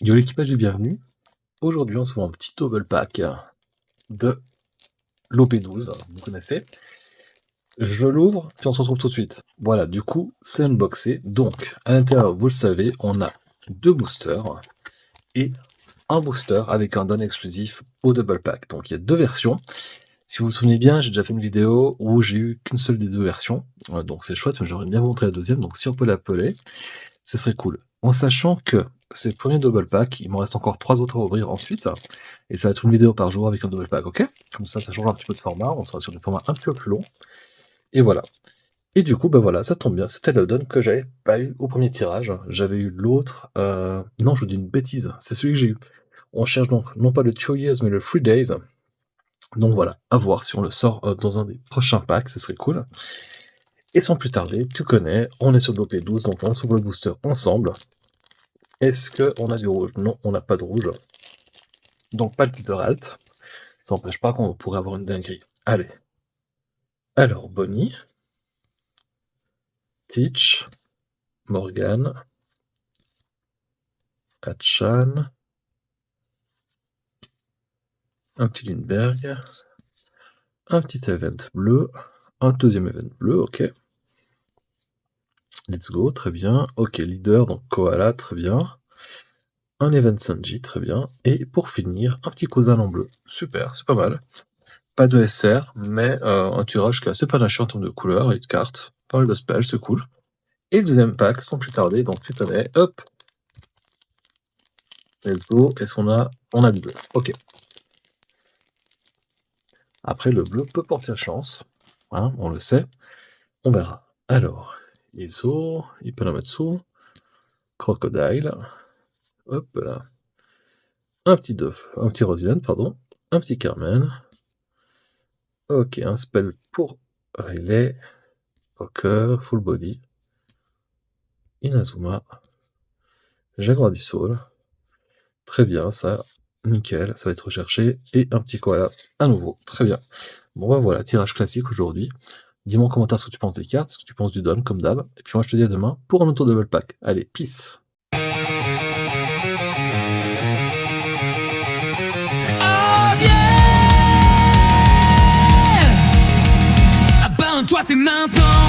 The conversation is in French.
Yo l'équipage est bienvenu. Aujourd'hui, on se voit un petit double pack de l'OP12, vous connaissez. Je l'ouvre, puis on se retrouve tout de suite. Voilà, du coup, c'est unboxé. Donc, à l'intérieur, vous le savez, on a 2 boosters et un booster avec un don exclusif au double pack. Donc, il y a 2 versions. Si vous vous souvenez bien, j'ai déjà fait une vidéo où j'ai eu qu'une seule des 2 versions. Donc, c'est chouette, mais j'aurais bien montré la deuxième. Donc, si on peut l'appeler, ce serait cool. En sachant que c'est le premier double pack, il m'en reste encore 3 autres à ouvrir ensuite, et ça va être une vidéo par jour avec un double pack, ok? Comme ça change un petit peu de format, on sera sur des formats un petit peu plus longs, et voilà. Et du coup, bah voilà, ça tombe bien, c'était le don que j'avais pas eu au premier tirage, j'avais eu l'autre, non, je vous dis une bêtise, c'est celui que j'ai eu. On cherche donc, non pas le 2 Years, mais le 3 Days, donc voilà, à voir si on le sort dans un des prochains packs, ce serait cool. Et sans plus tarder, tu connais, on est sur l'OP12, donc on s'ouvre le booster ensemble. Est-ce qu'on a du rouge? Non, on n'a pas de rouge. Donc pas le Peter Alt. Ça n'empêche pas qu'on pourrait avoir une dinguerie. Allez. Alors, Bonnie, Teach, Morgan, Hatchan, un petit Lindbergh, un petit event bleu, un deuxième event bleu, ok. Let's go, très bien. Ok, leader, donc Koala, très bien. Un event Sanji, très bien. Et pour finir, un petit Kozan en bleu. Super, c'est pas mal. Pas de SR, mais un tirage qui est assez panaché en termes de couleurs et de cartes. Pas mal de spells, c'est cool. Et le deuxième pack, sans plus tarder, donc tu connais, hop. Let's go, est-ce qu'on a... On a du bleu, ok. Après, le bleu peut porter chance, hein, on le sait. On verra. Alors, Iso, Ipanamatsu, Crocodile, hop là. Un petit Rosian, pardon. Un petit Carmen. Ok, un spell pour Riley. Poker, Full Body. Inazuma. Jaguar Soul. Très bien, ça. Nickel, ça va être recherché. Et un petit koala à nouveau. Très bien. Bon bah voilà, tirage classique aujourd'hui. Dis-moi en commentaire ce que tu penses des cartes, ce que tu penses du don, comme d'hab. Et puis moi je te dis à demain pour un autre double pack. Allez, peace! Abonne-toi, c'est maintenant.